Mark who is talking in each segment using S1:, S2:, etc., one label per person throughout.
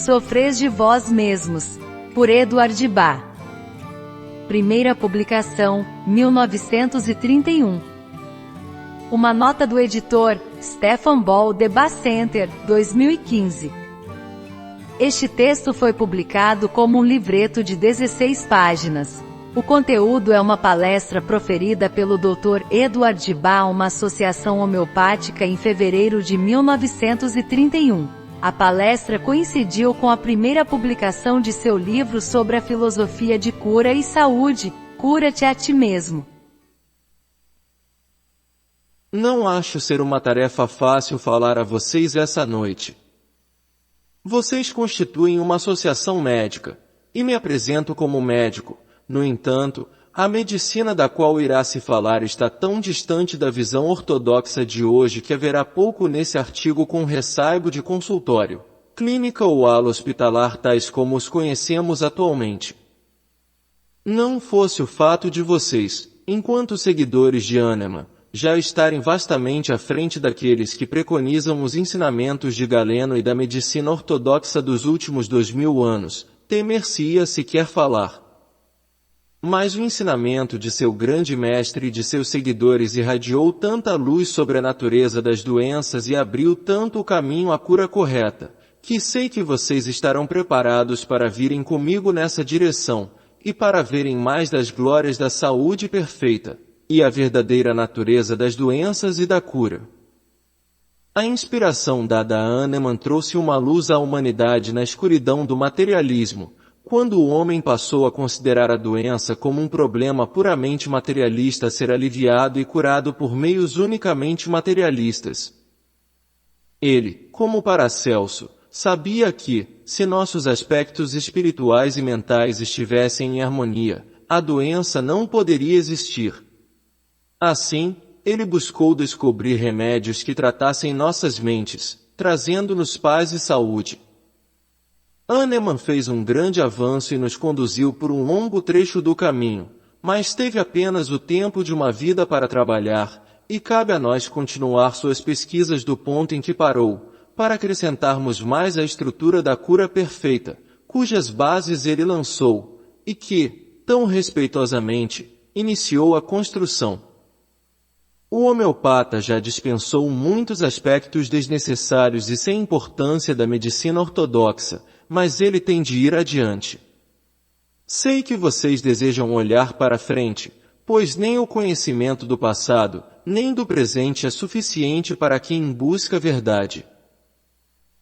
S1: Sofreis de vós mesmos. Por Edward Bach. Primeira publicação, 1931. Uma nota do editor, Stefan Ball The Bach Center, 2015. Este texto foi publicado como um livreto de 16 páginas. O conteúdo é uma palestra proferida pelo Dr. Edward Bach a uma associação homeopática em fevereiro de 1931. A palestra coincidiu com a primeira publicação de seu livro sobre a filosofia de cura e saúde, Cura-te a ti mesmo.
S2: Não acho ser uma tarefa fácil falar a vocês essa noite. Vocês constituem uma associação médica, e me apresento como médico. No entanto, a medicina da qual irá se falar está tão distante da visão ortodoxa de hoje que haverá pouco nesse artigo com ressaibo de consultório, clínica ou ala hospitalar tais como os conhecemos atualmente. Não fosse o fato de vocês, enquanto seguidores de Hahnemann, já estarem vastamente à frente daqueles que preconizam os ensinamentos de Galeno e da medicina ortodoxa dos últimos 2000 anos, temer-se-ia sequer falar. Mas o ensinamento de seu grande mestre e de seus seguidores irradiou tanta luz sobre a natureza das doenças e abriu tanto o caminho à cura correta, que sei que vocês estarão preparados para virem comigo nessa direção, e para verem mais das glórias da saúde perfeita, e a verdadeira natureza das doenças e da cura. A inspiração dada a Hahnemann trouxe uma luz à humanidade na escuridão do materialismo, quando o homem passou a considerar a doença como um problema puramente materialista a ser aliviado e curado por meios unicamente materialistas. Ele, como Paracelso, sabia que, se nossos aspectos espirituais e mentais estivessem em harmonia, a doença não poderia existir. Assim, ele buscou descobrir remédios que tratassem nossas mentes, trazendo-nos paz e saúde. Hahnemann fez um grande avanço e nos conduziu por um longo trecho do caminho, mas teve apenas o tempo de uma vida para trabalhar, e cabe a nós continuar suas pesquisas do ponto em que parou, para acrescentarmos mais a estrutura da cura perfeita, cujas bases ele lançou, e que, tão respeitosamente, iniciou a construção. O homeopata já dispensou muitos aspectos desnecessários e sem importância da medicina ortodoxa, mas ele tem de ir adiante. Sei que vocês desejam olhar para frente, pois nem o conhecimento do passado, nem do presente é suficiente para quem busca a verdade.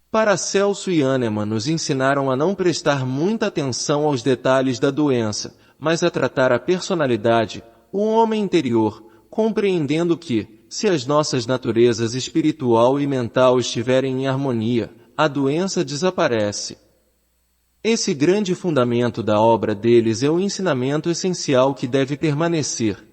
S2: Paracelso e Hahnemann nos ensinaram a não prestar muita atenção aos detalhes da doença, mas a tratar a personalidade, o homem interior, compreendendo que, se as nossas naturezas espiritual e mental estiverem em harmonia, a doença desaparece. Esse grande fundamento da obra deles é o ensinamento essencial que deve permanecer.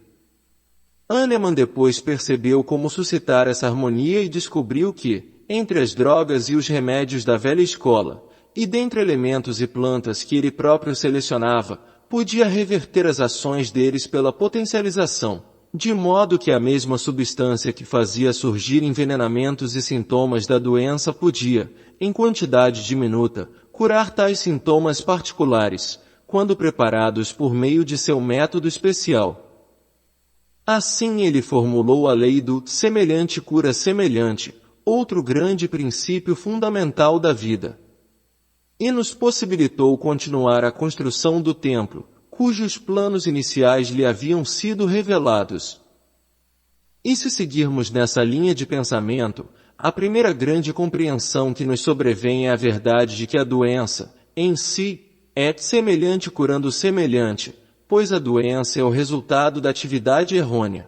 S2: Hahnemann depois percebeu como suscitar essa harmonia e descobriu que, entre as drogas e os remédios da velha escola, e dentre elementos e plantas que ele próprio selecionava, podia reverter as ações deles pela potencialização, de modo que a mesma substância que fazia surgir envenenamentos e sintomas da doença podia, em quantidade diminuta, curar tais sintomas particulares, quando preparados por meio de seu método especial. Assim ele formulou a lei do semelhante cura semelhante, outro grande princípio fundamental da vida. E nos possibilitou continuar a construção do templo, cujos planos iniciais lhe haviam sido revelados. E se seguirmos nessa linha de pensamento, a primeira grande compreensão que nos sobrevém é a verdade de que a doença, em si, é semelhante curando semelhante, pois a doença é o resultado da atividade errônea.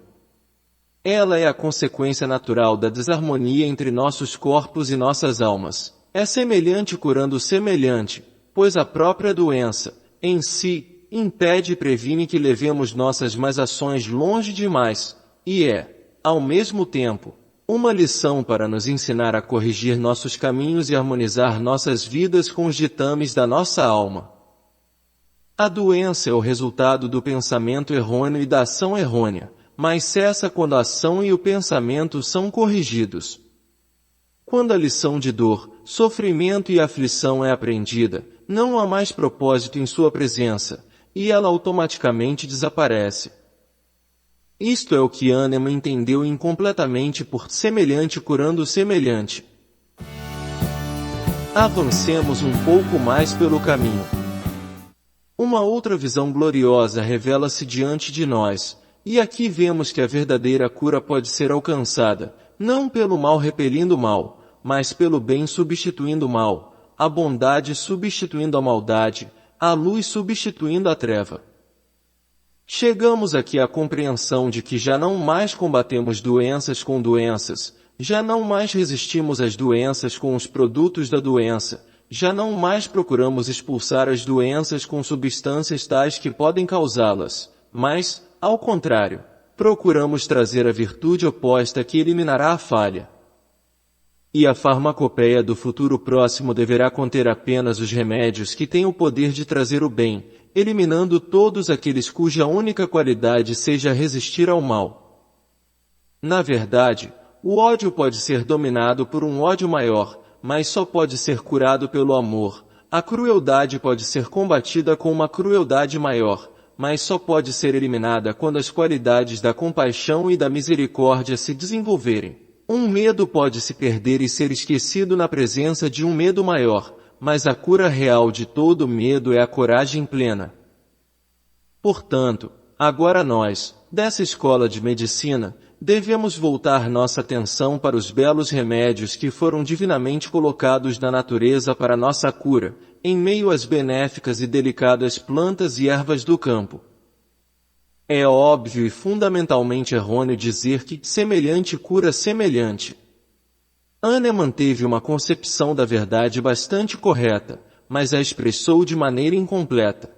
S2: Ela é a consequência natural da desarmonia entre nossos corpos e nossas almas. É semelhante curando semelhante, pois a própria doença, em si, impede e previne que levemos nossas más ações longe demais, e é, ao mesmo tempo, uma lição para nos ensinar a corrigir nossos caminhos e harmonizar nossas vidas com os ditames da nossa alma. A doença é o resultado do pensamento errôneo e da ação errônea, mas cessa quando a ação e o pensamento são corrigidos. Quando a lição de dor, sofrimento e aflição é aprendida, não há mais propósito em sua presença, e ela automaticamente desaparece. Isto é o que Hahnemann entendeu incompletamente por semelhante curando semelhante. Avancemos um pouco mais pelo caminho. Uma outra visão gloriosa revela-se diante de nós, e aqui vemos que a verdadeira cura pode ser alcançada, não pelo mal repelindo o mal, mas pelo bem substituindo o mal, a bondade substituindo a maldade, a luz substituindo a treva. Chegamos aqui à compreensão de que já não mais combatemos doenças com doenças, já não mais resistimos às doenças com os produtos da doença, já não mais procuramos expulsar as doenças com substâncias tais que podem causá-las, mas, ao contrário, procuramos trazer a virtude oposta que eliminará a falha. E a farmacopeia do futuro próximo deverá conter apenas os remédios que têm o poder de trazer o bem, eliminando todos aqueles cuja única qualidade seja resistir ao mal. Na verdade, o ódio pode ser dominado por um ódio maior, mas só pode ser curado pelo amor. A crueldade pode ser combatida com uma crueldade maior, mas só pode ser eliminada quando as qualidades da compaixão e da misericórdia se desenvolverem. Um medo pode se perder e ser esquecido na presença de um medo maior, mas a cura real de todo medo é a coragem plena. Portanto, agora nós, dessa escola de medicina, devemos voltar nossa atenção para os belos remédios que foram divinamente colocados na natureza para nossa cura, em meio às benéficas e delicadas plantas e ervas do campo. É óbvio e fundamentalmente errôneo dizer que semelhante cura semelhante. Hahnemann teve uma concepção da verdade bastante correta, mas a expressou de maneira incompleta.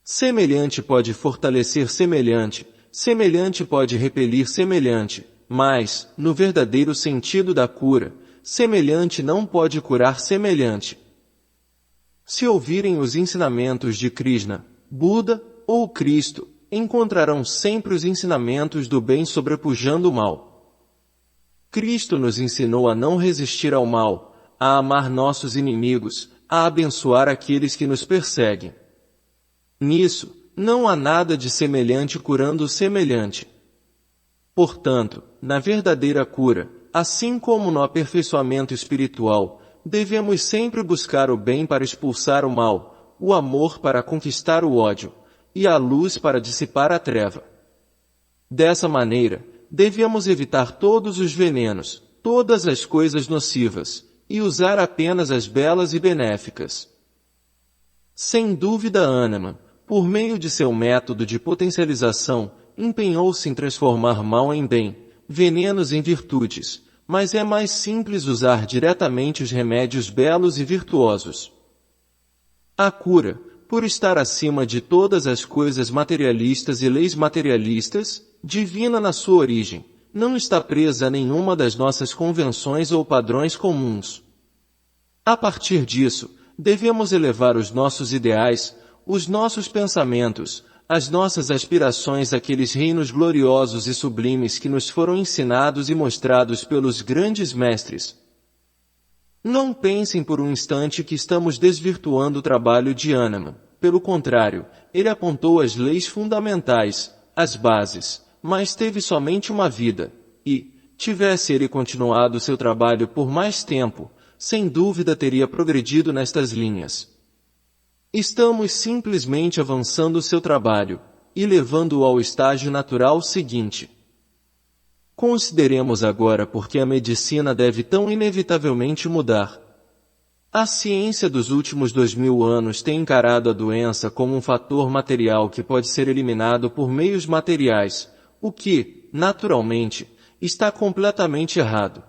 S2: Semelhante pode fortalecer semelhante, semelhante pode repelir semelhante, mas, no verdadeiro sentido da cura, semelhante não pode curar semelhante. Se ouvirem os ensinamentos de Krishna, Buda ou Cristo, encontrarão sempre os ensinamentos do bem sobrepujando o mal. Cristo nos ensinou a não resistir ao mal, a amar nossos inimigos, a abençoar aqueles que nos perseguem. Nisso, não há nada de semelhante curando o semelhante. Portanto, na verdadeira cura, assim como no aperfeiçoamento espiritual, devemos sempre buscar o bem para expulsar o mal, o amor para conquistar o ódio, e a luz para dissipar a treva. Dessa maneira, devemos evitar todos os venenos, todas as coisas nocivas, e usar apenas as belas e benéficas. Sem dúvida Hahnemann, por meio de seu método de potencialização, empenhou-se em transformar mal em bem, venenos em virtudes, mas é mais simples usar diretamente os remédios belos e virtuosos. A cura, por estar acima de todas as coisas materialistas e leis materialistas, divina na sua origem, não está presa a nenhuma das nossas convenções ou padrões comuns. A partir disso, devemos elevar os nossos ideais, os nossos pensamentos, as nossas aspirações àqueles reinos gloriosos e sublimes que nos foram ensinados e mostrados pelos grandes mestres. Não pensem por um instante que estamos desvirtuando o trabalho de Hahnemann. Pelo contrário, ele apontou as leis fundamentais, as bases, mas teve somente uma vida, e, tivesse ele continuado seu trabalho por mais tempo, sem dúvida teria progredido nestas linhas. Estamos simplesmente avançando seu trabalho, e levando-o ao estágio natural seguinte. Consideremos agora por que a medicina deve tão inevitavelmente mudar. A ciência dos últimos 2000 anos tem encarado a doença como um fator material que pode ser eliminado por meios materiais, o que, naturalmente, está completamente errado.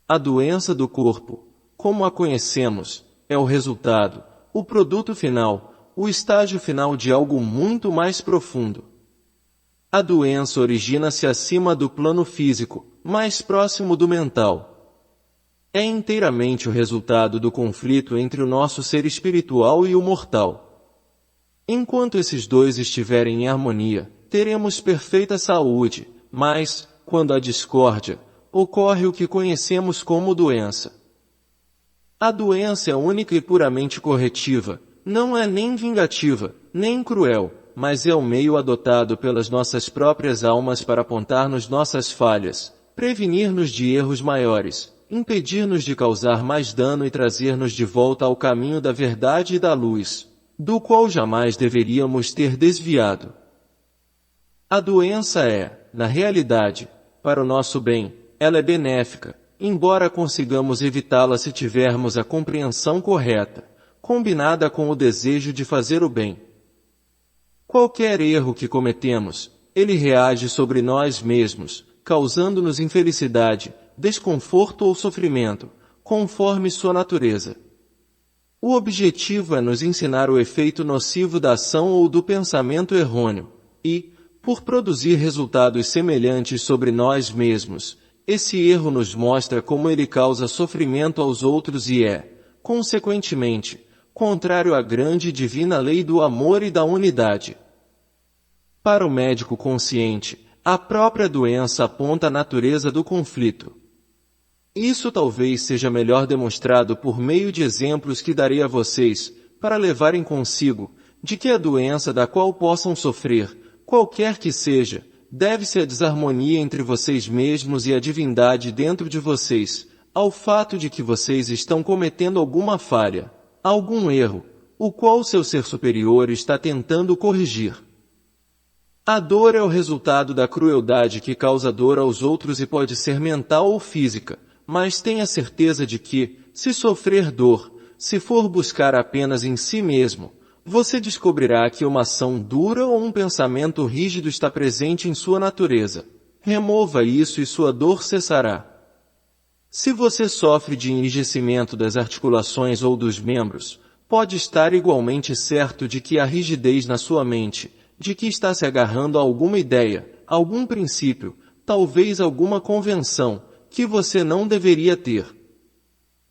S2: A doença do corpo, como a conhecemos, é o resultado, o produto final, o estágio final de algo muito mais profundo. A doença origina-se acima do plano físico, mais próximo do mental. É inteiramente o resultado do conflito entre o nosso ser espiritual e o mortal. Enquanto esses dois estiverem em harmonia, teremos perfeita saúde, mas, quando há discórdia, ocorre o que conhecemos como doença. A doença é única e puramente corretiva, não é nem vingativa, nem cruel, mas é o meio adotado pelas nossas próprias almas para apontar-nos nossas falhas, prevenir-nos de erros maiores, impedir-nos de causar mais dano e trazer-nos de volta ao caminho da verdade e da luz, do qual jamais deveríamos ter desviado. A doença é, na realidade, para o nosso bem, ela é benéfica, embora consigamos evitá-la se tivermos a compreensão correta, combinada com o desejo de fazer o bem. Qualquer erro que cometemos, ele reage sobre nós mesmos, causando-nos infelicidade, desconforto ou sofrimento, conforme sua natureza. O objetivo é nos ensinar o efeito nocivo da ação ou do pensamento errôneo, e, por produzir resultados semelhantes sobre nós mesmos, esse erro nos mostra como ele causa sofrimento aos outros e é, consequentemente, contrário à grande e divina lei do amor e da unidade. Para o médico consciente, a própria doença aponta a natureza do conflito. Isso talvez seja melhor demonstrado por meio de exemplos que darei a vocês, para levarem consigo, de que a doença da qual possam sofrer, qualquer que seja, deve-se à desarmonia entre vocês mesmos e a divindade dentro de vocês, ao fato de que vocês estão cometendo alguma falha, algum erro, o qual seu ser superior está tentando corrigir. A dor é o resultado da crueldade que causa dor aos outros e pode ser mental ou física, mas tenha certeza de que, se sofrer dor, se for buscar apenas em si mesmo, você descobrirá que uma ação dura ou um pensamento rígido está presente em sua natureza. Remova isso e sua dor cessará. Se você sofre de enrijecimento das articulações ou dos membros, pode estar igualmente certo de que há rigidez na sua mente, de que está se agarrando a alguma ideia, algum princípio, talvez alguma convenção, que você não deveria ter.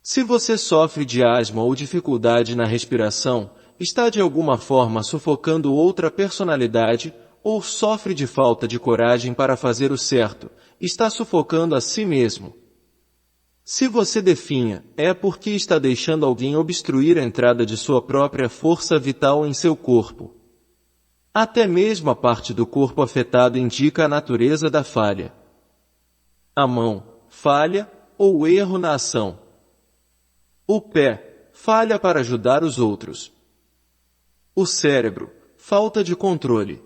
S2: Se você sofre de asma ou dificuldade na respiração, está de alguma forma sufocando outra personalidade, ou sofre de falta de coragem para fazer o certo, está sufocando a si mesmo. Se você definha, é porque está deixando alguém obstruir a entrada de sua própria força vital em seu corpo. Até mesmo a parte do corpo afetado indica a natureza da falha. A mão, falha, ou erro na ação. O pé, falha para ajudar os outros. O cérebro, falta de controle.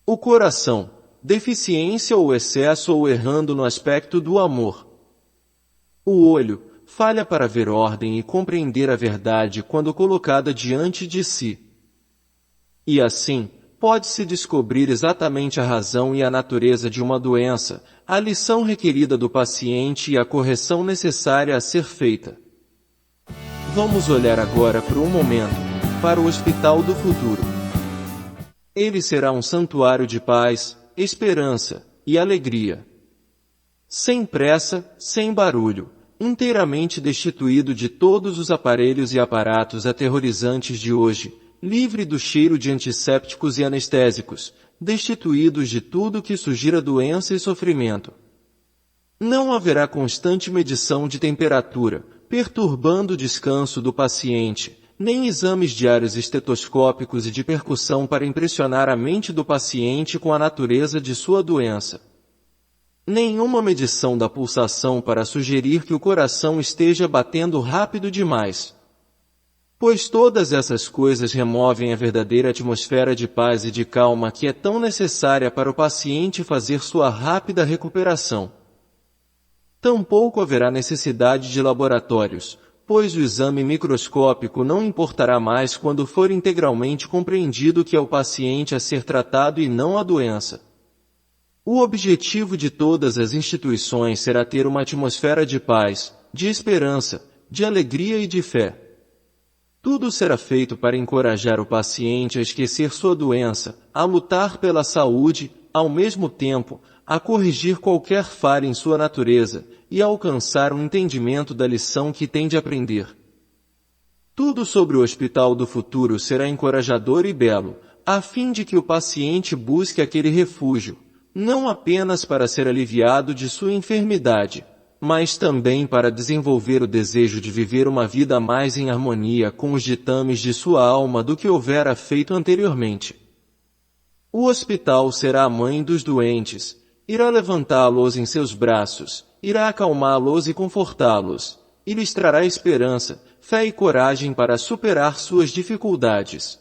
S2: O coração, deficiência ou excesso ou errando no aspecto do amor. O olho, falha para ver ordem e compreender a verdade quando colocada diante de si. E assim, pode-se descobrir exatamente a razão e a natureza de uma doença, a lição requerida do paciente e a correção necessária a ser feita. Vamos olhar agora por um momento para o Hospital do Futuro. Ele será um santuário de paz, esperança e alegria. Sem pressa, sem barulho, inteiramente destituído de todos os aparelhos e aparatos aterrorizantes de hoje, livre do cheiro de antissépticos e anestésicos, destituídos de tudo que sugira doença e sofrimento. Não haverá constante medição de temperatura, perturbando o descanso do paciente, nem exames diários estetoscópicos e de percussão para impressionar a mente do paciente com a natureza de sua doença. Nenhuma medição da pulsação para sugerir que o coração esteja batendo rápido demais. Pois todas essas coisas removem a verdadeira atmosfera de paz e de calma que é tão necessária para o paciente fazer sua rápida recuperação. Tampouco haverá necessidade de laboratórios, pois o exame microscópico não importará mais quando for integralmente compreendido que é o paciente a ser tratado e não a doença. O objetivo de todas as instituições será ter uma atmosfera de paz, de esperança, de alegria e de fé. Tudo será feito para encorajar o paciente a esquecer sua doença, a lutar pela saúde, ao mesmo tempo, a corrigir qualquer falha em sua natureza e a alcançar um entendimento da lição que tem de aprender. Tudo sobre o Hospital do Futuro será encorajador e belo, a fim de que o paciente busque aquele refúgio, não apenas para ser aliviado de sua enfermidade, mas também para desenvolver o desejo de viver uma vida mais em harmonia com os ditames de sua alma do que houvera feito anteriormente. O hospital será a mãe dos doentes, irá levantá-los em seus braços, irá acalmá-los e confortá-los, e lhes trará esperança, fé e coragem para superar suas dificuldades.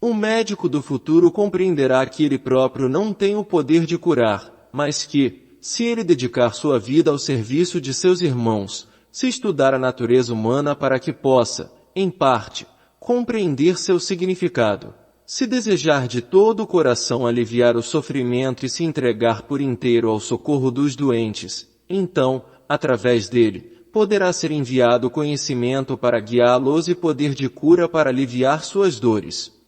S2: O médico do futuro compreenderá que ele próprio não tem o poder de curar, mas que, se ele dedicar sua vida ao serviço de seus irmãos, se estudar a natureza humana para que possa, em parte, compreender seu significado, se desejar de todo o coração aliviar o sofrimento e se entregar por inteiro ao socorro dos doentes, então, através dele, poderá ser enviado conhecimento para guiá-los e poder de cura para aliviar suas dores.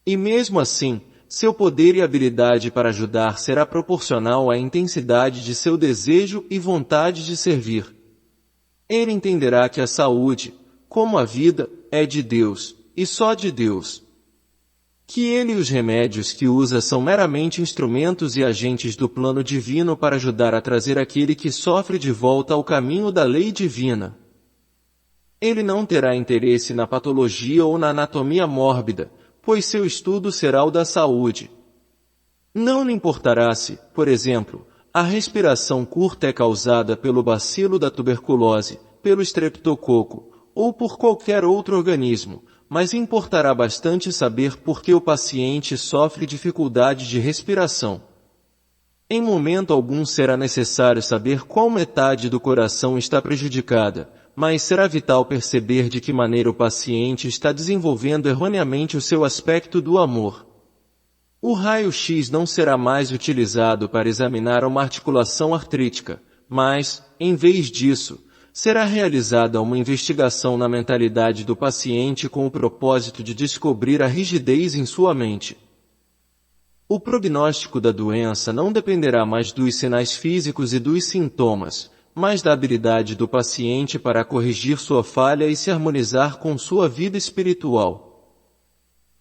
S2: E mesmo assim, seu poder e habilidade para ajudar será proporcional à intensidade de seu desejo e vontade de servir. Ele entenderá que a saúde, como a vida, é de Deus, e só de Deus. Que ele e os remédios que usa são meramente instrumentos e agentes do plano divino para ajudar a trazer aquele que sofre de volta ao caminho da lei divina. Ele não terá interesse na patologia ou na anatomia mórbida, pois seu estudo será o da saúde. Não lhe importará se, por exemplo, a respiração curta é causada pelo bacilo da tuberculose, pelo estreptococo, ou por qualquer outro organismo, mas importará bastante saber por que o paciente sofre dificuldade de respiração. Em momento algum será necessário saber qual metade do coração está prejudicada, mas será vital perceber de que maneira o paciente está desenvolvendo erroneamente o seu aspecto do amor. O raio-x não será mais utilizado para examinar uma articulação artrítica, mas, em vez disso, será realizada uma investigação na mentalidade do paciente com o propósito de descobrir a rigidez em sua mente. O prognóstico da doença não dependerá mais dos sinais físicos e dos sintomas, mas da habilidade do paciente para corrigir sua falha e se harmonizar com sua vida espiritual.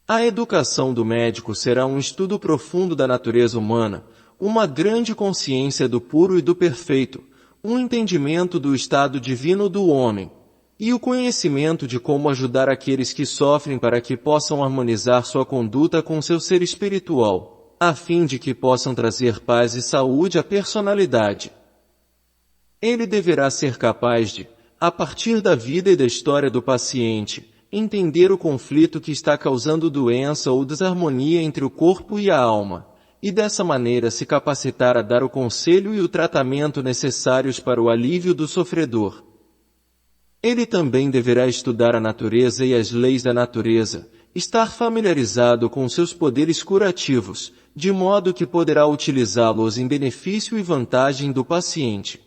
S2: A educação do médico será um estudo profundo da natureza humana, uma grande consciência do puro e do perfeito, um entendimento do estado divino do homem, e o conhecimento de como ajudar aqueles que sofrem para que possam harmonizar sua conduta com seu ser espiritual, a fim de que possam trazer paz e saúde à personalidade. Ele deverá ser capaz de, a partir da vida e da história do paciente, entender o conflito que está causando doença ou desarmonia entre o corpo e a alma, e dessa maneira se capacitar a dar o conselho e o tratamento necessários para o alívio do sofredor. Ele também deverá estudar a natureza e as leis da natureza, estar familiarizado com seus poderes curativos, de modo que poderá utilizá-los em benefício e vantagem do paciente.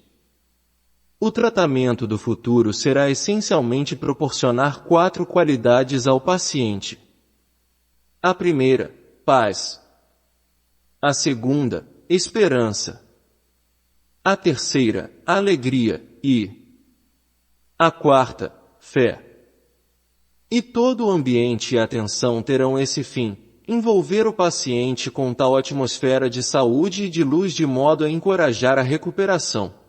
S2: O tratamento do futuro será essencialmente proporcionar 4 qualidades ao paciente. A primeira, paz. A segunda, esperança. A terceira, alegria, e a quarta, fé. E todo o ambiente e atenção terão esse fim, envolver o paciente com tal atmosfera de saúde e de luz de modo a encorajar a recuperação.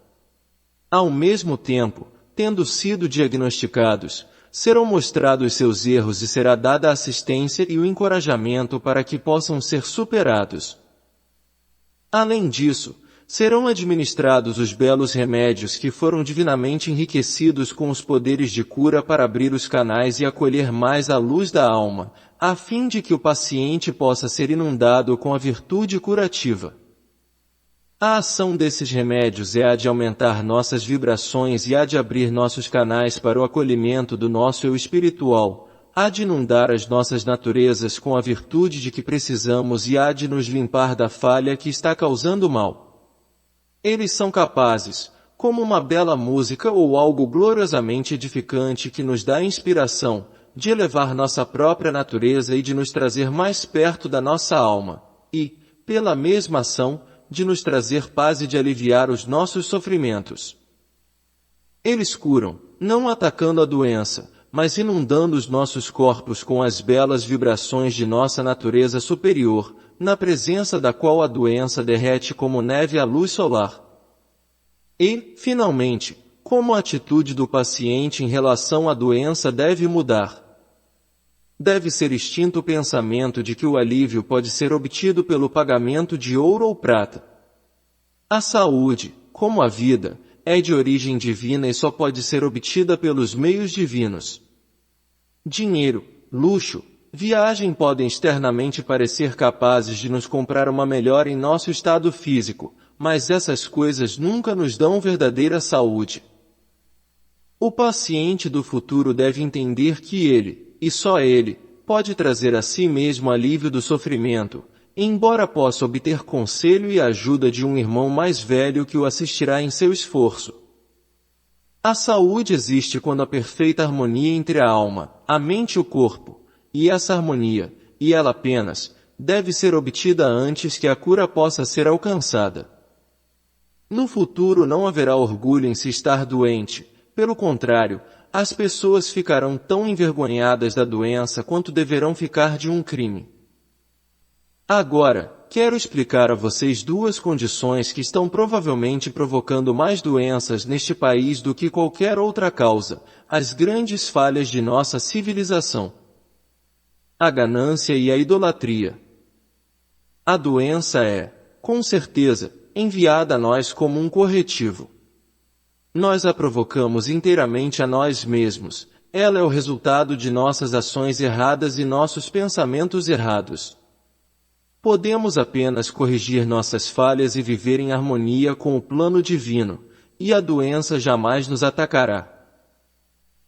S2: Ao mesmo tempo, tendo sido diagnosticados, serão mostrados seus erros e será dada a assistência e o encorajamento para que possam ser superados. Além disso, serão administrados os belos remédios que foram divinamente enriquecidos com os poderes de cura para abrir os canais e acolher mais a luz da alma, a fim de que o paciente possa ser inundado com a virtude curativa. A ação desses remédios é a de aumentar nossas vibrações e a de abrir nossos canais para o acolhimento do nosso eu espiritual, há de inundar as nossas naturezas com a virtude de que precisamos e há de nos limpar da falha que está causando mal. Eles são capazes, como uma bela música ou algo gloriosamente edificante que nos dá inspiração, de elevar nossa própria natureza e de nos trazer mais perto da nossa alma, e, pela mesma ação, de nos trazer paz e de aliviar os nossos sofrimentos. Eles curam, não atacando a doença, mas inundando os nossos corpos com as belas vibrações de nossa natureza superior, na presença da qual a doença derrete como neve a luz solar. E, finalmente, como a atitude do paciente em relação à doença deve mudar. Deve ser extinto o pensamento de que o alívio pode ser obtido pelo pagamento de ouro ou prata. A saúde, como a vida, é de origem divina e só pode ser obtida pelos meios divinos. Dinheiro, luxo, viagem podem externamente parecer capazes de nos comprar uma melhora em nosso estado físico, mas essas coisas nunca nos dão verdadeira saúde. O paciente do futuro deve entender que ele, e só ele, pode trazer a si mesmo alívio do sofrimento, embora possa obter conselho e ajuda de um irmão mais velho que o assistirá em seu esforço. A saúde existe quando há perfeita harmonia entre a alma, a mente e o corpo, e essa harmonia, e ela apenas, deve ser obtida antes que a cura possa ser alcançada. No futuro não haverá orgulho em se estar doente, pelo contrário, as pessoas ficarão tão envergonhadas da doença quanto deverão ficar de um crime. Agora, quero explicar a vocês duas condições que estão provavelmente provocando mais doenças neste país do que qualquer outra causa, as grandes falhas de nossa civilização. A ganância e a idolatria. A doença é, com certeza, enviada a nós como um corretivo. Nós a provocamos inteiramente a nós mesmos, ela é o resultado de nossas ações erradas e nossos pensamentos errados. Podemos apenas corrigir nossas falhas e viver em harmonia com o plano divino, e a doença jamais nos atacará.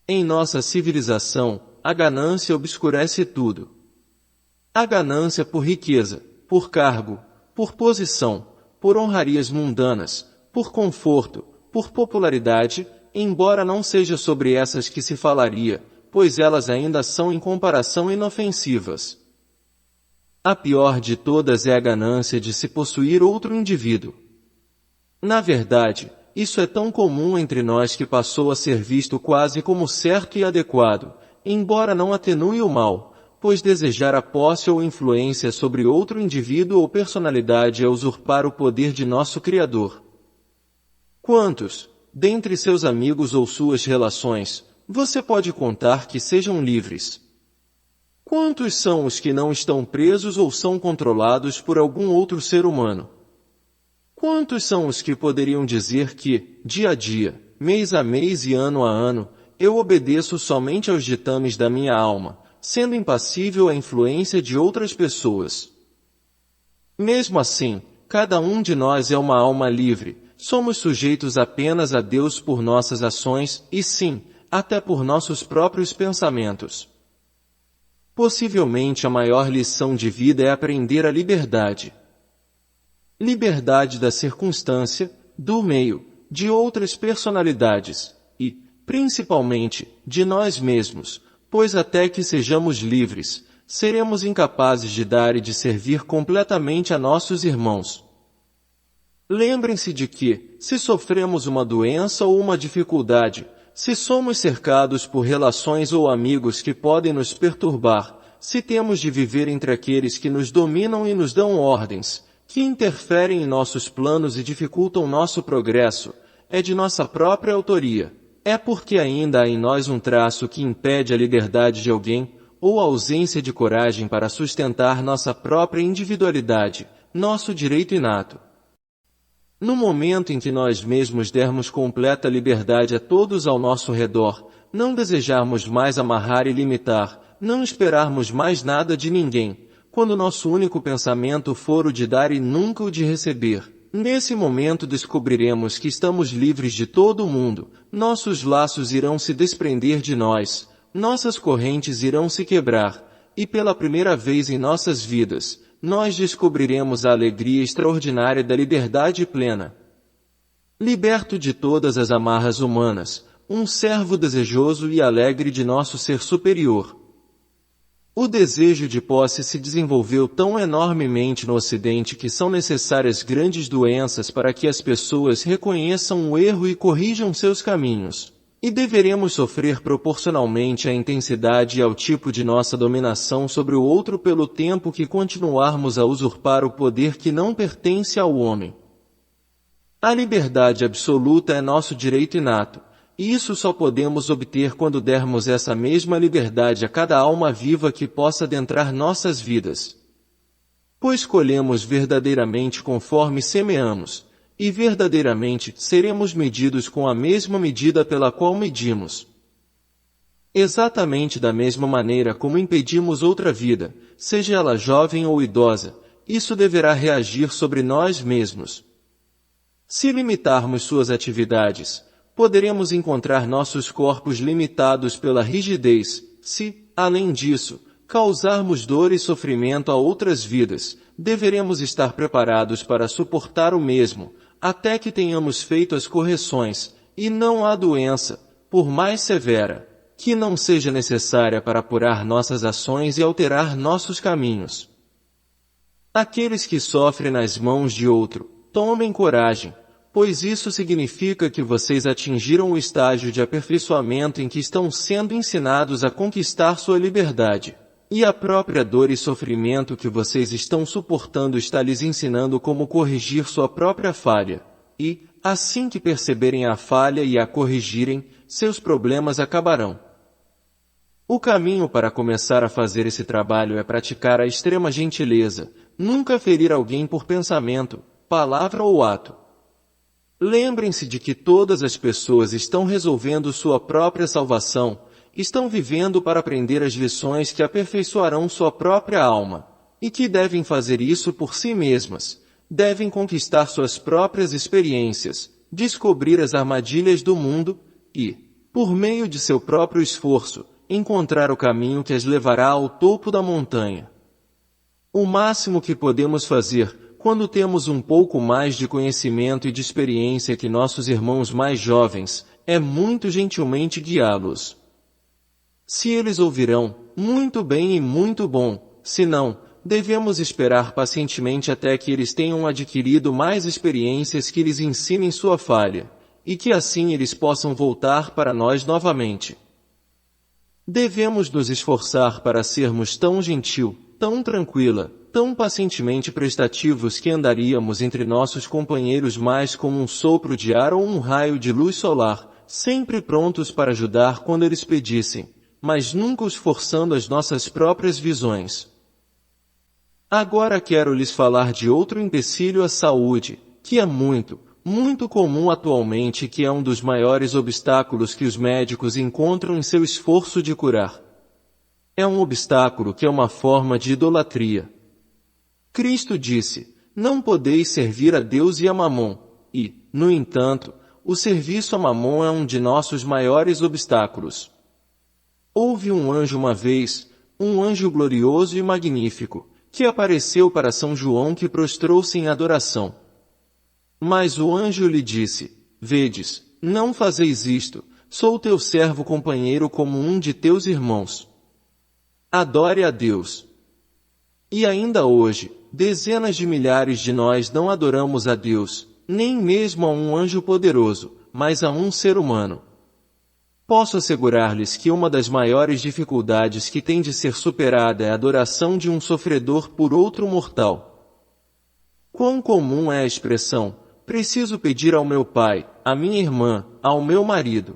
S2: Em nossa civilização, a ganância obscurece tudo. A ganância por riqueza, por cargo, por posição, por honrarias mundanas, por conforto, por popularidade, embora não seja sobre essas que se falaria, pois elas ainda são em comparação inofensivas. A pior de todas é a ganância de se possuir outro indivíduo. Na verdade, isso é tão comum entre nós que passou a ser visto quase como certo e adequado, embora não atenue o mal, pois desejar a posse ou influência sobre outro indivíduo ou personalidade é usurpar o poder de nosso Criador. Quantos, dentre seus amigos ou suas relações, você pode contar que sejam livres? Quantos são os que não estão presos ou são controlados por algum outro ser humano? Quantos são os que poderiam dizer que, dia a dia, mês a mês e ano a ano, eu obedeço somente aos ditames da minha alma, sendo impassível à influência de outras pessoas? Mesmo assim, cada um de nós é uma alma livre, somos sujeitos apenas a Deus por nossas ações e sim, até por nossos próprios pensamentos. Possivelmente a maior lição de vida é aprender a liberdade. Liberdade da circunstância, do meio, de outras personalidades e, principalmente, de nós mesmos, pois até que sejamos livres, seremos incapazes de dar e de servir completamente a nossos irmãos. Lembrem-se de que, se sofremos uma doença ou uma dificuldade, se somos cercados por relações ou amigos que podem nos perturbar, se temos de viver entre aqueles que nos dominam e nos dão ordens, que interferem em nossos planos e dificultam nosso progresso, é de nossa própria autoria. É porque ainda há em nós um traço que impede a liberdade de alguém, ou a ausência de coragem para sustentar nossa própria individualidade, nosso direito inato. No momento em que nós mesmos dermos completa liberdade a todos ao nosso redor, não desejarmos mais amarrar e limitar, não esperarmos mais nada de ninguém, quando nosso único pensamento for o de dar e nunca o de receber, nesse momento descobriremos que estamos livres de todo o mundo, nossos laços irão se desprender de nós, nossas correntes irão se quebrar, e pela primeira vez em nossas vidas, nós descobriremos a alegria extraordinária da liberdade plena. Liberto de todas as amarras humanas, um servo desejoso e alegre de nosso ser superior. O desejo de posse se desenvolveu tão enormemente no Ocidente que são necessárias grandes doenças para que as pessoas reconheçam o erro e corrijam seus caminhos. E deveremos sofrer proporcionalmente à intensidade e ao tipo de nossa dominação sobre o outro pelo tempo que continuarmos a usurpar o poder que não pertence ao homem. A liberdade absoluta é nosso direito inato, e isso só podemos obter quando dermos essa mesma liberdade a cada alma viva que possa adentrar nossas vidas. Pois colhemos verdadeiramente conforme semeamos, e verdadeiramente seremos medidos com a mesma medida pela qual medimos. Exatamente da mesma maneira como impedimos outra vida, seja ela jovem ou idosa, isso deverá reagir sobre nós mesmos. Se limitarmos suas atividades, poderemos encontrar nossos corpos limitados pela rigidez. Se, além disso, causarmos dor e sofrimento a outras vidas, deveremos estar preparados para suportar o mesmo, até que tenhamos feito as correções, e não há doença, por mais severa, que não seja necessária para apurar nossas ações e alterar nossos caminhos. Aqueles que sofrem nas mãos de outro, tomem coragem, pois isso significa que vocês atingiram o estágio de aperfeiçoamento em que estão sendo ensinados a conquistar sua liberdade. E a própria dor e sofrimento que vocês estão suportando está lhes ensinando como corrigir sua própria falha. E, assim que perceberem a falha e a corrigirem, seus problemas acabarão. O caminho para começar a fazer esse trabalho é praticar a extrema gentileza, nunca ferir alguém por pensamento, palavra ou ato. Lembrem-se de que todas as pessoas estão resolvendo sua própria salvação, estão vivendo para aprender as lições que aperfeiçoarão sua própria alma, e que devem fazer isso por si mesmas, devem conquistar suas próprias experiências, descobrir as armadilhas do mundo e, por meio de seu próprio esforço, encontrar o caminho que as levará ao topo da montanha. O máximo que podemos fazer, quando temos um pouco mais de conhecimento e de experiência que nossos irmãos mais jovens, é muito gentilmente guiá-los. Se eles ouvirão, muito bem e muito bom, se não, devemos esperar pacientemente até que eles tenham adquirido mais experiências que lhes ensinem sua falha, e que assim eles possam voltar para nós novamente. Devemos nos esforçar para sermos tão gentil, tão tranquila, tão pacientemente prestativos que andaríamos entre nossos companheiros mais como um sopro de ar ou um raio de luz solar, sempre prontos para ajudar quando eles pedissem, mas nunca os forçando às nossas próprias visões. Agora quero lhes falar de outro empecilho à saúde, que é muito, muito comum atualmente e que é um dos maiores obstáculos que os médicos encontram em seu esforço de curar. É um obstáculo que é uma forma de idolatria. Cristo disse, não podeis servir a Deus e a Mamon, e, no entanto, o serviço a Mamon é um de nossos maiores obstáculos. Houve um anjo uma vez, um anjo glorioso e magnífico, que apareceu para São João que prostrou-se em adoração. Mas o anjo lhe disse, vedes, não fazeis isto, sou teu servo companheiro como um de teus irmãos. Adore a Deus. E ainda hoje, dezenas de milhares de nós não adoramos a Deus, nem mesmo a um anjo poderoso, mas a um ser humano. Posso assegurar-lhes que uma das maiores dificuldades que tem de ser superada é a adoração de um sofredor por outro mortal. Quão comum é a expressão, preciso pedir ao meu pai, à minha irmã, ao meu marido.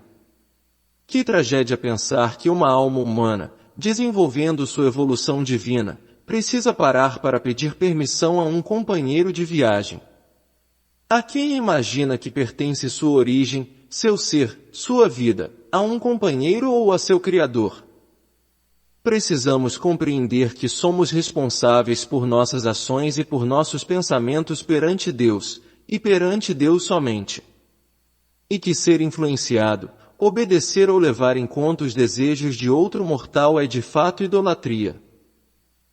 S2: Que tragédia pensar que uma alma humana, desenvolvendo sua evolução divina, precisa parar para pedir permissão a um companheiro de viagem. A quem imagina que pertence sua origem, seu ser, sua vida, a um companheiro ou a seu Criador? Precisamos compreender que somos responsáveis por nossas ações e por nossos pensamentos perante Deus, e perante Deus somente. E que ser influenciado, obedecer ou levar em conta os desejos de outro mortal é de fato idolatria.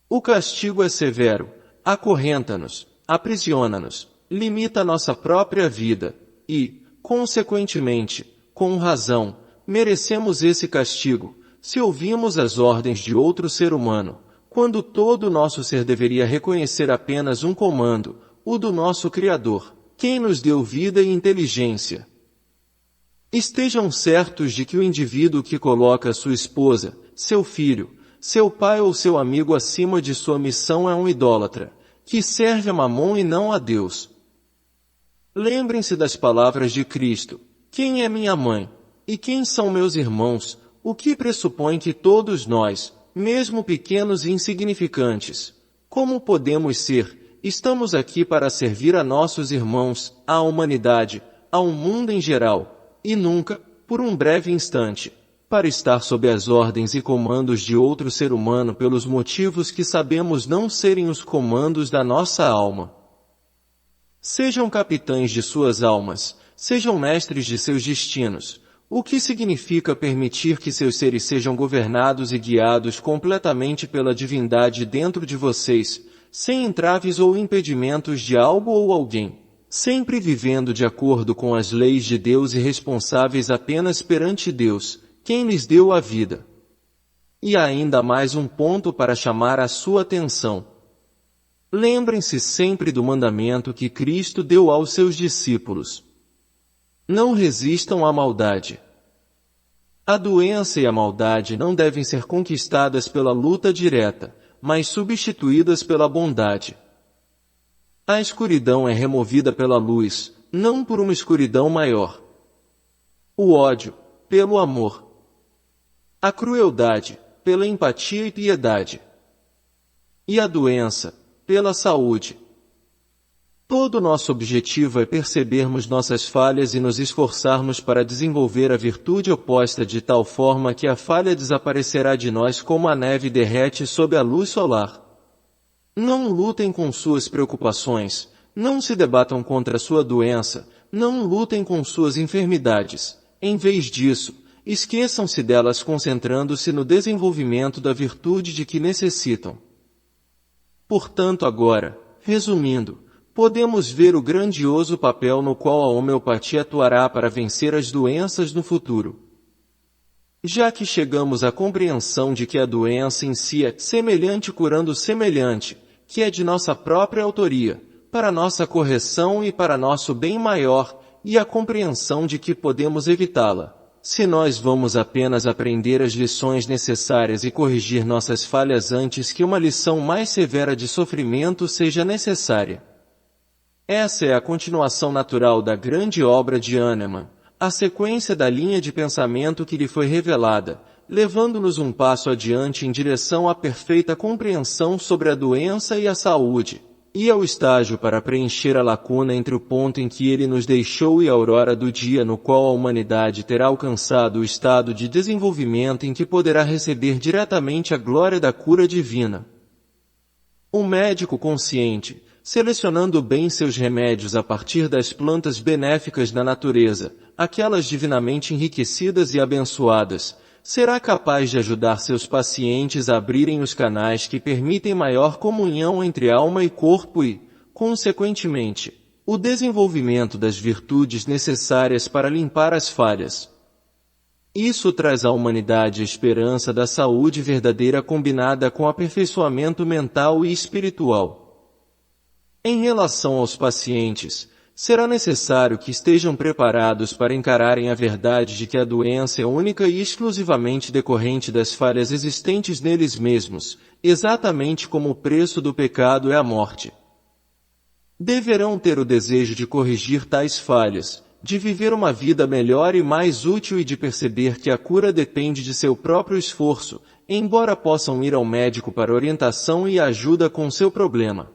S2: O castigo é severo, acorrenta-nos, aprisiona-nos, limita nossa própria vida, e, consequentemente, com razão, merecemos esse castigo, se ouvimos as ordens de outro ser humano, quando todo o nosso ser deveria reconhecer apenas um comando, o do nosso Criador, quem nos deu vida e inteligência. Estejam certos de que o indivíduo que coloca sua esposa, seu filho, seu pai ou seu amigo acima de sua missão é um idólatra, que serve a Mamon e não a Deus. Lembrem-se das palavras de Cristo: quem é minha mãe? E quem são meus irmãos? O que pressupõe que todos nós, mesmo pequenos e insignificantes, como podemos ser, estamos aqui para servir a nossos irmãos, à humanidade, ao mundo em geral, e nunca, por um breve instante, para estar sob as ordens e comandos de outro ser humano pelos motivos que sabemos não serem os comandos da nossa alma. Sejam capitães de suas almas, sejam mestres de seus destinos, o que significa permitir que seus seres sejam governados e guiados completamente pela divindade dentro de vocês, sem entraves ou impedimentos de algo ou alguém, sempre vivendo de acordo com as leis de Deus e responsáveis apenas perante Deus, quem lhes deu a vida. E há ainda mais um ponto para chamar a sua atenção. Lembrem-se sempre do mandamento que Cristo deu aos seus discípulos. Não resistam à maldade. A doença e a maldade não devem ser conquistadas pela luta direta, mas substituídas pela bondade. A escuridão é removida pela luz, não por uma escuridão maior. O ódio, pelo amor. A crueldade, pela empatia e piedade. E a doença, pela saúde. Todo nosso objetivo é percebermos nossas falhas e nos esforçarmos para desenvolver a virtude oposta de tal forma que a falha desaparecerá de nós como a neve derrete sob a luz solar. Não lutem com suas preocupações, não se debatam contra sua doença, não lutem com suas enfermidades. Em vez disso, esqueçam-se delas concentrando-se no desenvolvimento da virtude de que necessitam. Portanto, agora, resumindo, podemos ver o grandioso papel no qual a homeopatia atuará para vencer as doenças no futuro. Já que chegamos à compreensão de que a doença em si é semelhante curando semelhante, que é de nossa própria autoria, para nossa correção e para nosso bem maior, e a compreensão de que podemos evitá-la, se nós vamos apenas aprender as lições necessárias e corrigir nossas falhas antes que uma lição mais severa de sofrimento seja necessária. Essa é a continuação natural da grande obra de Hahnemann, a sequência da linha de pensamento que lhe foi revelada, levando-nos um passo adiante em direção à perfeita compreensão sobre a doença e a saúde, e ao estágio para preencher a lacuna entre o ponto em que ele nos deixou e a aurora do dia no qual a humanidade terá alcançado o estado de desenvolvimento em que poderá receber diretamente a glória da cura divina. O médico consciente, selecionando bem seus remédios a partir das plantas benéficas da natureza, aquelas divinamente enriquecidas e abençoadas, será capaz de ajudar seus pacientes a abrirem os canais que permitem maior comunhão entre alma e corpo e, consequentemente, o desenvolvimento das virtudes necessárias para limpar as falhas. Isso traz à humanidade a esperança da saúde verdadeira combinada com aperfeiçoamento mental e espiritual. Em relação aos pacientes, será necessário que estejam preparados para encararem a verdade de que a doença é única e exclusivamente decorrente das falhas existentes neles mesmos, exatamente como o preço do pecado é a morte. Deverão ter o desejo de corrigir tais falhas, de viver uma vida melhor e mais útil e de perceber que a cura depende de seu próprio esforço, embora possam ir ao médico para orientação e ajuda com seu problema.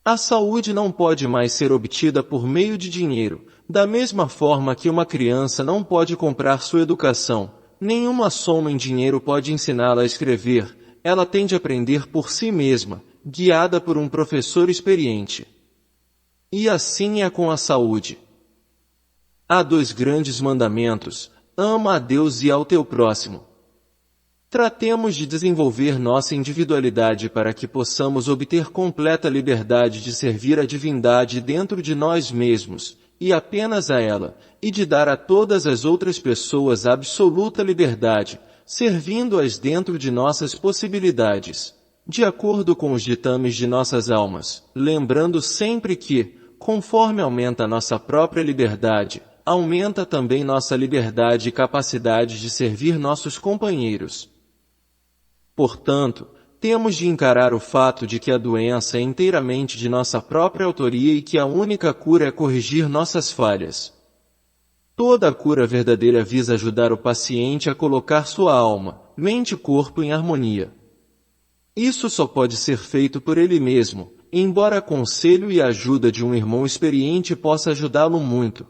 S2: A saúde não pode mais ser obtida por meio de dinheiro, da mesma forma que uma criança não pode comprar sua educação, nenhuma soma em dinheiro pode ensiná-la a escrever, ela tem de aprender por si mesma, guiada por um professor experiente. E assim é com a saúde. Há 2 grandes mandamentos: ama a Deus e ao teu próximo. Tratemos de desenvolver nossa individualidade para que possamos obter completa liberdade de servir a divindade dentro de nós mesmos, e apenas a ela, e de dar a todas as outras pessoas absoluta liberdade, servindo-as dentro de nossas possibilidades, de acordo com os ditames de nossas almas, lembrando sempre que, conforme aumenta nossa própria liberdade, aumenta também nossa liberdade e capacidade de servir nossos companheiros. Portanto, temos de encarar o fato de que a doença é inteiramente de nossa própria autoria e que a única cura é corrigir nossas falhas. Toda a cura verdadeira visa ajudar o paciente a colocar sua alma, mente e corpo em harmonia. Isso só pode ser feito por ele mesmo, embora conselho e ajuda de um irmão experiente possa ajudá-lo muito.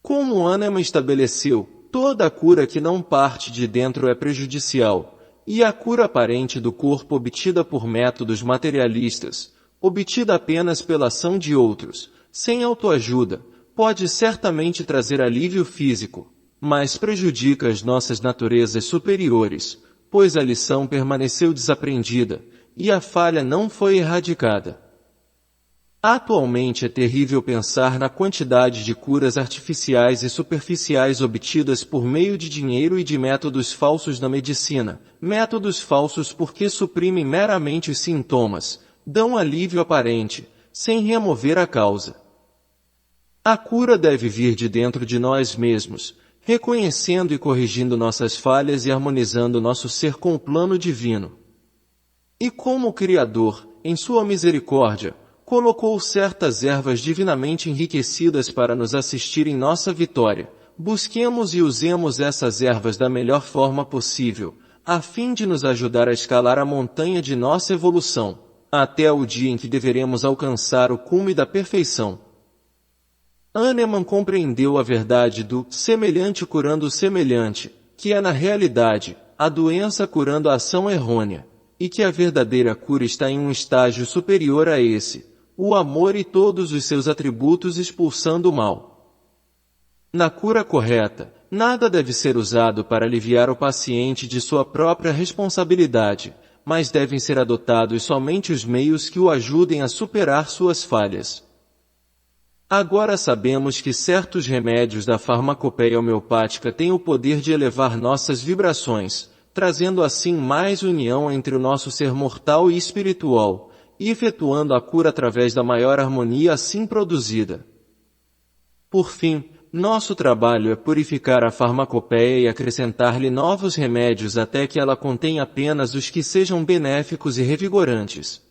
S2: Como Hahnemann estabeleceu, toda a cura que não parte de dentro é prejudicial, e a cura aparente do corpo obtida por métodos materialistas, obtida apenas pela ação de outros, sem autoajuda, pode certamente trazer alívio físico, mas prejudica as nossas naturezas superiores, pois a lição permaneceu desaprendida, e a falha não foi erradicada. Atualmente é terrível pensar na quantidade de curas artificiais e superficiais obtidas por meio de dinheiro e de métodos falsos na medicina, métodos falsos porque suprimem meramente os sintomas, dão alívio aparente, sem remover a causa. A cura deve vir de dentro de nós mesmos, reconhecendo e corrigindo nossas falhas e harmonizando nosso ser com o plano divino. E como o Criador, em sua misericórdia, colocou certas ervas divinamente enriquecidas para nos assistir em nossa vitória, busquemos e usemos essas ervas da melhor forma possível, a fim de nos ajudar a escalar a montanha de nossa evolução, até o dia em que deveremos alcançar o cume da perfeição. Hahnemann compreendeu a verdade do semelhante curando o semelhante, que é na realidade, a doença curando a ação errônea, e que a verdadeira cura está em um estágio superior a esse, o amor e todos os seus atributos expulsando o mal. Na cura correta, nada deve ser usado para aliviar o paciente de sua própria responsabilidade, mas devem ser adotados somente os meios que o ajudem a superar suas falhas. Agora sabemos que certos remédios da farmacopeia homeopática têm o poder de elevar nossas vibrações, trazendo assim mais união entre o nosso ser mortal e espiritual, e efetuando a cura através da maior harmonia assim produzida. Por fim, nosso trabalho é purificar a farmacopeia e acrescentar-lhe novos remédios até que ela contenha apenas os que sejam benéficos e revigorantes.